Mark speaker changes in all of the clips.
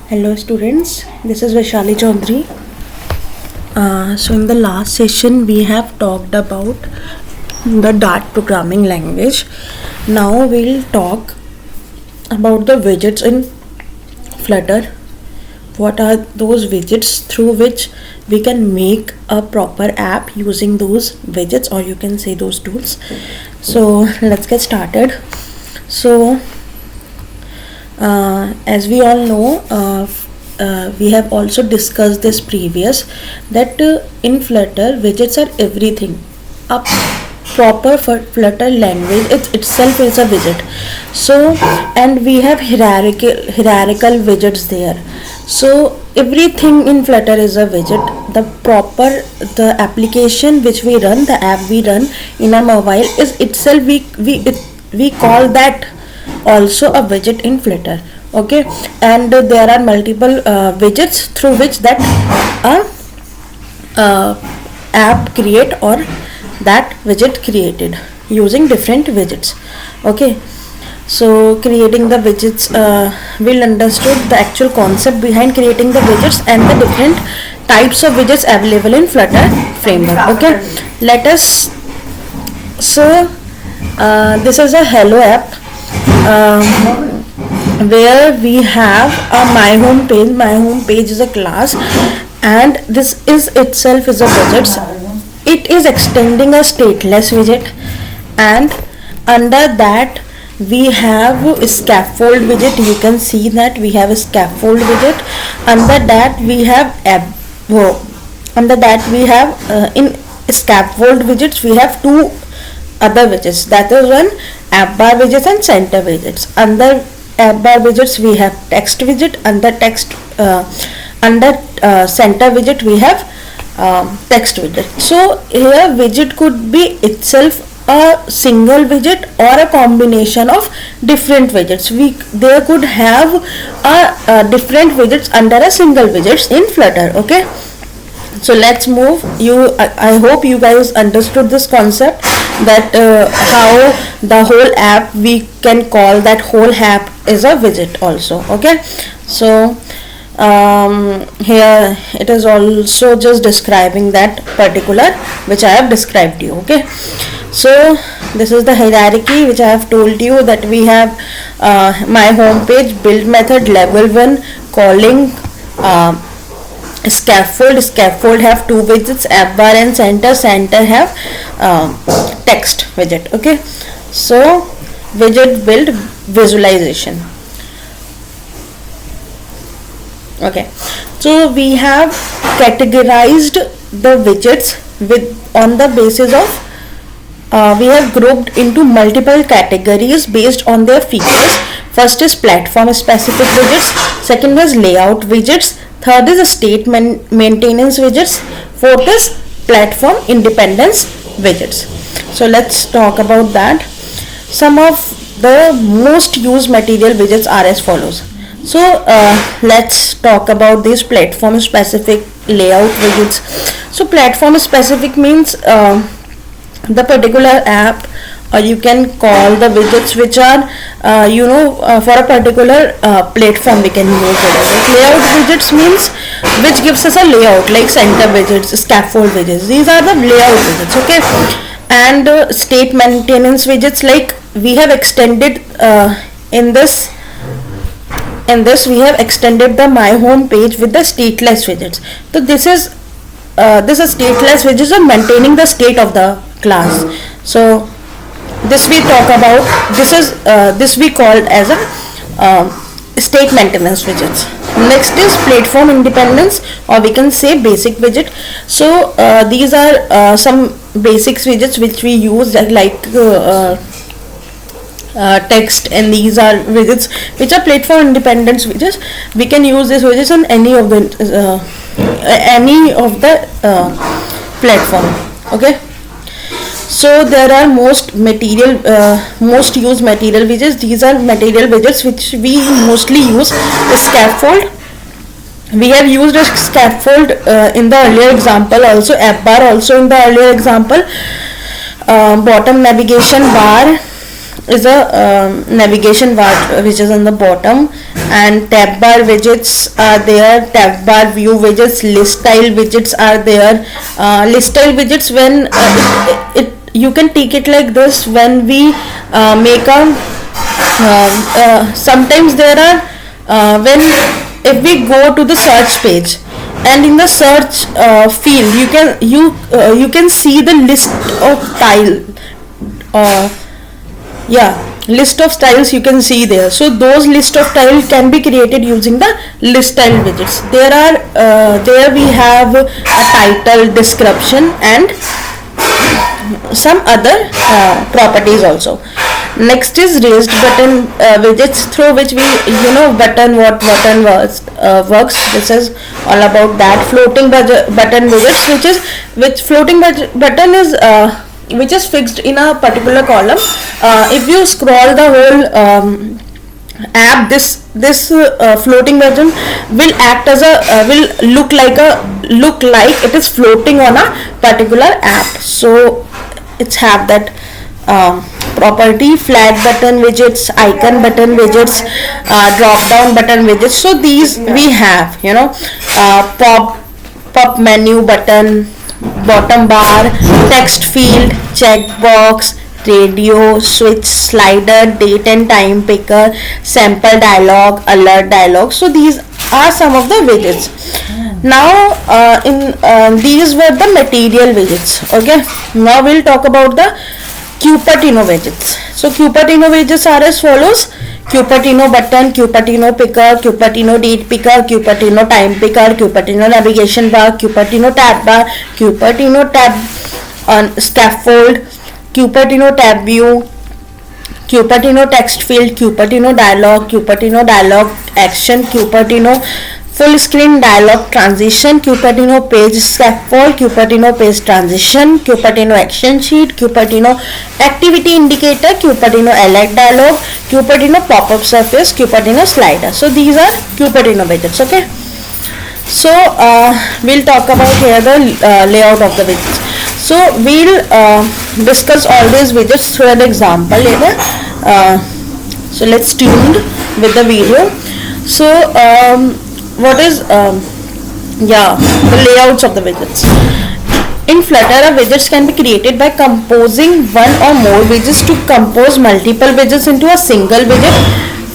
Speaker 1: Hello students, this is Vaishali Chaudhary. So in the last session we have talked about the Dart programming language. Now we'll talk about the widgets in Flutter. What are those widgets through which we can make a proper app using those widgets, or you can say those tools. So let's get started. So as we all know, we have also discussed this previous that in Flutter widgets are everything. A proper Flutter language itself is a widget. So and we have hierarchical widgets there. So everything in Flutter is a widget. The application which we run, the app we run in a mobile is itself we call that also a widget in Flutter. Okay, and there are multiple widgets through which that app create or that widget created using different widgets. Okay, so creating the widgets, we'll understood the actual concept behind creating the widgets and the different types of widgets available in Flutter framework. Okay, let us. So this is a hello app where we have a my home page. My home page is a class, and this is itself is a widget. It is extending a stateless widget, and under that we have a scaffold widget. You can see that we have a scaffold widget. Under that we have in scaffold widgets we have two other widgets, that is one app bar widgets and center widgets. Under app bar widgets we have text widget. Under center widget we have text widget. So here widget could be itself a single widget or a combination of different widgets. There could have a different widgets under a single widgets in Flutter. Okay, so let's move. I hope you guys understood this concept, that how the whole app, we can call that whole app is a widget also. Okay, so here it is also just describing that particular which I have described to you. Okay, so this is the hierarchy which I have told you, that we have my home page, build method, level 1, calling, scaffold have two widgets, app bar and center have text widget. Okay, so widget build visualization. Okay, so we have categorized the widgets on the basis of we have grouped into multiple categories based on their features. First is platform specific widgets, second is layout widgets, third is state maintenance widgets, fourth is platform independence widgets. So let's talk about that. Some of the most used material widgets are as follows. So let's talk about these platform specific layout widgets. So platform specific means the particular app, or you can call the widgets which are for a particular platform we can use it. Layout widgets means which gives us a layout, like center widgets, scaffold widgets. These are the layout widgets. Okay, and state maintenance widgets, like we have extended in this we have extended the my home page with the stateless widgets. So this is stateless widgets are maintaining the state of the class. So this we talk about, this we called as a state maintenance widgets. Next is platform independence, or we can say basic widget. So these are some basics widgets which we use, like text, and these are widgets which are platform independent widgets. We can use these widgets on any of the platform. Okay, so there are most used material widgets. These are material widgets which we mostly use. Scaffold, we have used a scaffold in the earlier example, also app bar also in the earlier example. Bottom navigation bar, is a navigation bar which is on the bottom, and tab bar widgets are there, tab bar view widgets, list style widgets are there. List style widgets, when it you can take it like this, when we make a sometimes there are when if we go to the search page, and in the search field you can see the list of tile, list of styles you can see there. So those list of tile can be created using the list style widgets. There we have a title, description, and some other properties also. Next is raised button widgets, through which we button works. This is all about that. Floating button widgets, which floating button is which is fixed in a particular column. If you scroll the whole app, this floating button will act as a will look like it is floating on a particular app. So it's have that property. Flag button widgets, icon button widgets, drop down button widgets. So these we have, pop menu button, bottom bar, text field, checkbox, radio, switch, slider, date and time picker, sample dialog, alert dialog. So these are some of the widgets. Now these were the material widgets. Okay, now we'll talk about the Cupertino widgets. So Cupertino widgets are as follows: Cupertino button, Cupertino picker, Cupertino date picker, Cupertino time picker, Cupertino navigation bar, Cupertino tab bar, Cupertino tab scaffold, Cupertino tab view, Cupertino text field, Cupertino dialog action, Cupertino full screen dialog transition, Cupertino page scaffold, Cupertino page transition, Cupertino action sheet, Cupertino activity indicator, Cupertino alert dialog, Cupertino pop-up surface, Cupertino slider. So these are Cupertino widgets. Okay, so we'll talk about here the layout of the widgets. So we'll discuss all these widgets through an example later. So let's tune with the video. So what is the layouts of the widgets. In Flutter, widgets can be created by composing one or more widgets to compose multiple widgets into a single widget.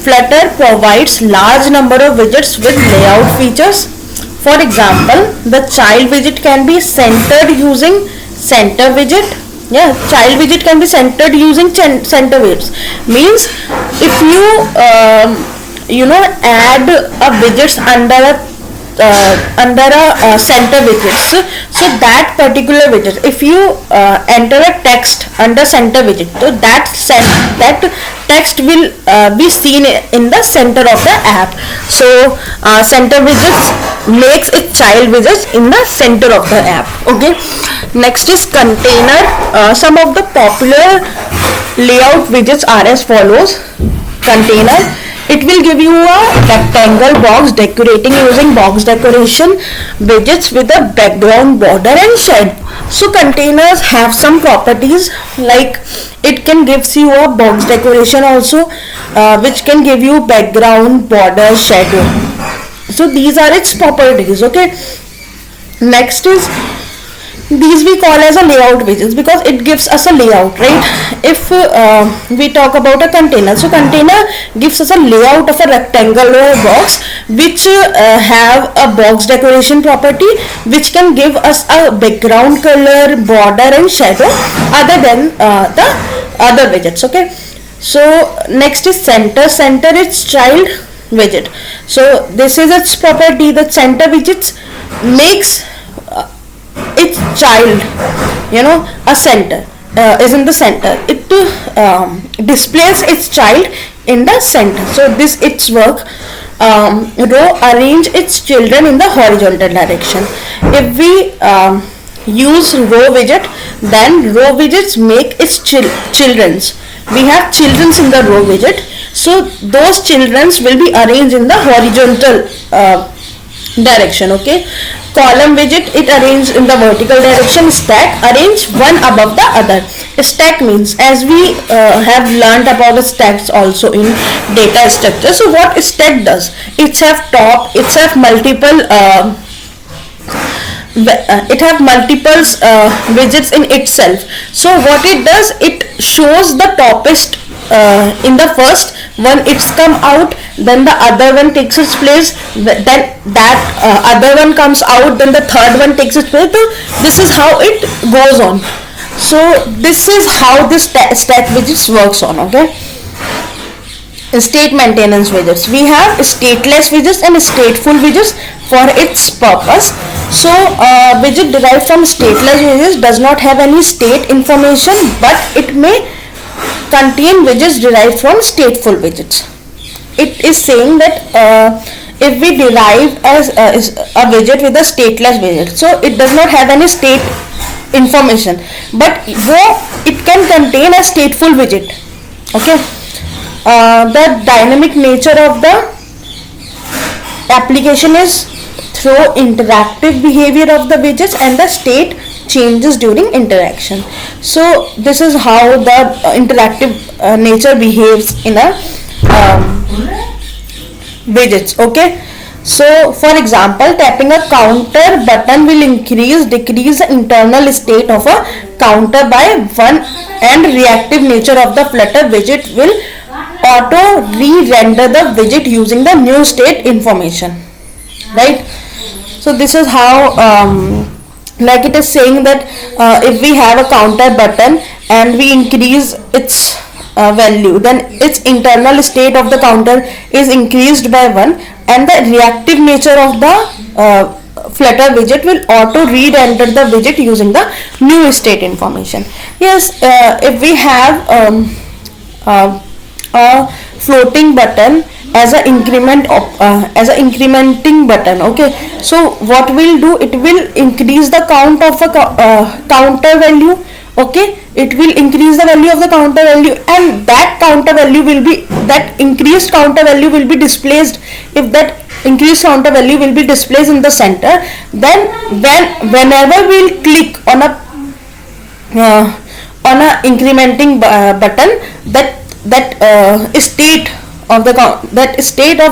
Speaker 1: Flutter provides large number of widgets with layout features. For example, the child widget can be centered using center widget. Child widget can be centered using center widgets. Means if you add a widgets under a center widgets, so that particular widget, if you enter a text under center widget, so that text will be seen in the center of the app. So center widgets makes it child widgets in the center of the app. Okay, next is container. Some of the popular layout widgets are as follows. Container, it will give you a rectangle box decorating using box decoration widgets with a background, border and shadow. So containers have some properties, like it can gives you a box decoration also, which can give you background, border, shadow. So these are its properties. Okay, next is these we call as a layout widgets because it gives us a layout, right? If we talk about a container, so container gives us a layout of a rectangular box which have a box decoration property which can give us a background color, border and shadow other than the other widgets. Okay, so next is center its child widget. So this is its property, that center widgets makes its child, a center is in the center. It displays its child in the center. So this its work. Row arrange its children in the horizontal direction. If we use row widget, then row widgets make its children's. We have children's in the row widget, so those children's will be arranged in the horizontal direction. Okay, column widget, it arranged in the vertical direction. Stack, arrange one above the other. Stack means, as we have learned about the stacks also in data structure. So what stack does, it's have top, it's have multiple it have multiple widgets in itself. So what it does, it shows the toppest in the first one, it's come out, then the other one takes its place, then that other one comes out, then the third one takes its place. So this is how it goes on. So this is how this stack widgets works on. Okay, state maintenance widgets, we have stateless widgets and stateful widgets for its purpose. So widget derived from stateless widgets does not have any state information, but it may contain widgets derived from stateful widgets. It is saying that if we derive as a widget with a stateless widget, so it does not have any state information, but it can contain a stateful widget. Okay, the dynamic nature of the application is through interactive behavior of the widgets and the state changes during interaction. So this is how the interactive nature behaves in a widgets. Okay, so for example, tapping a counter button will decrease the internal state of a counter by 1, and reactive nature of the Flutter widget will auto re-render the widget using the new state information, right? So this is how like it is saying that if we have a counter button and we increase its value, then its internal state of the counter is increased by 1, and the reactive nature of the Flutter widget will auto re-render the widget using the new state information. Yes, if we have a floating button as a incrementing button, okay, so what will do, it will increase the count of a counter value. Okay, it will increase the value of the counter value, and that counter value will be, that increased counter value will be displaced. If that increased counter value will be displaced in the center, then whenever we'll click on a incrementing button, that state of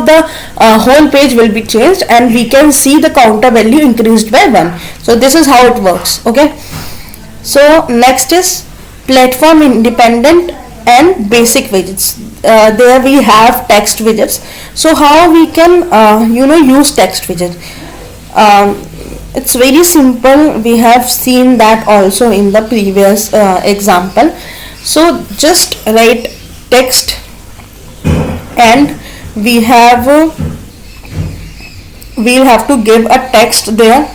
Speaker 1: the whole page will be changed, and we can see the counter value increased by 1. So this is how it works. Okay, so next is platform independent and basic widgets. There we have text widgets. So how we can use text widget? It's very simple. We have seen that also in the previous example. So just write text, and we'll have to give a text there.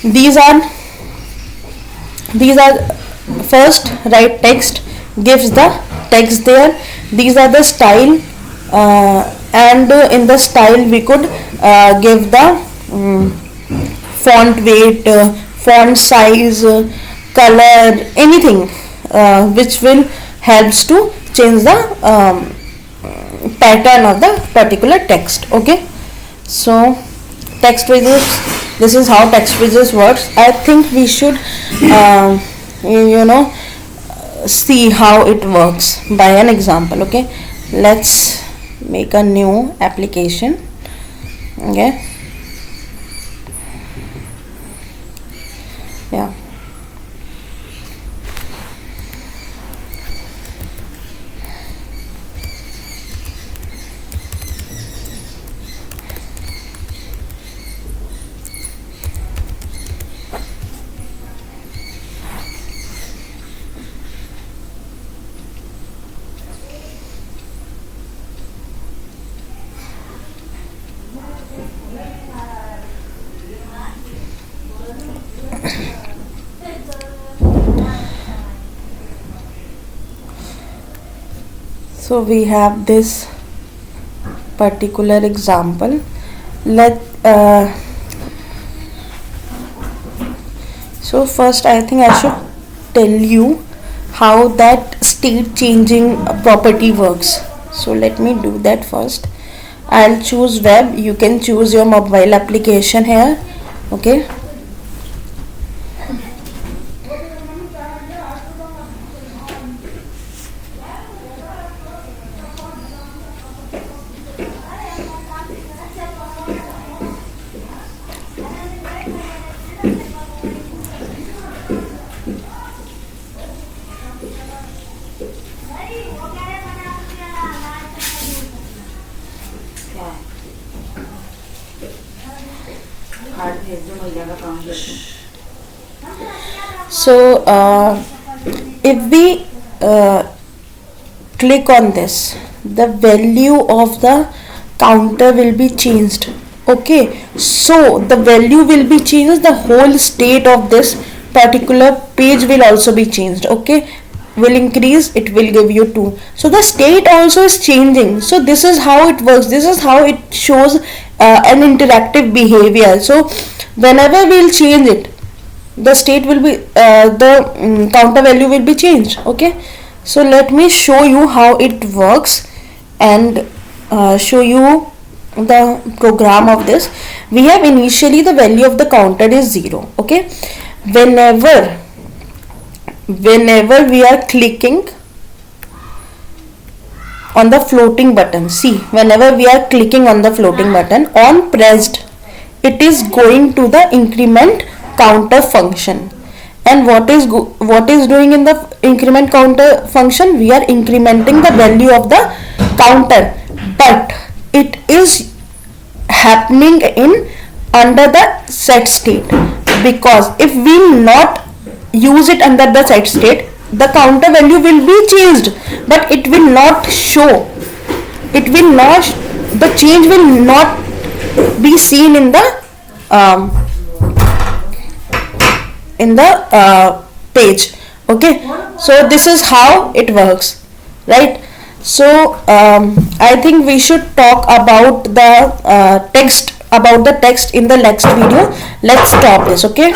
Speaker 1: These are first write text, gives the text there. These are the style, and in the style we could give the font weight, font size, color, anything which will helps to change the pattern of the particular text. Okay, so text widgets, this is how text widgets works. I think we should see how it works by an example. Okay, let's make a new application. Okay, yeah. So we have this particular example. So first I think I should tell you how that state changing property works. So let me do that first. I'll choose web. You can choose your mobile application here. Okay. So if we click on this, the value of the counter will be changed. Okay, so the value will be changed, the whole state of this particular page will also be changed. Okay, will increase, it will give you 2. So the state also is changing. So this is how it works, this is how it shows an interactive behavior. So whenever we'll change it, the state will be the counter value will be changed. Okay, so let me show you how it works and show you the program of this. We have initially the value of the counter is 0. Okay, whenever we are clicking on the floating button, see, whenever we are clicking on the floating button on pressed, it is going to the increment counter function. And what is doing in the increment counter function? We are incrementing the value of the counter, but it is happening in under the set state, because if we not use it under the set state, the counter value will be changed, but it will not show, it will not, the change will not be seen in the page. Okay, so this is how it works, right? So I think we should talk about the text in the next video. Let's stop this. Okay.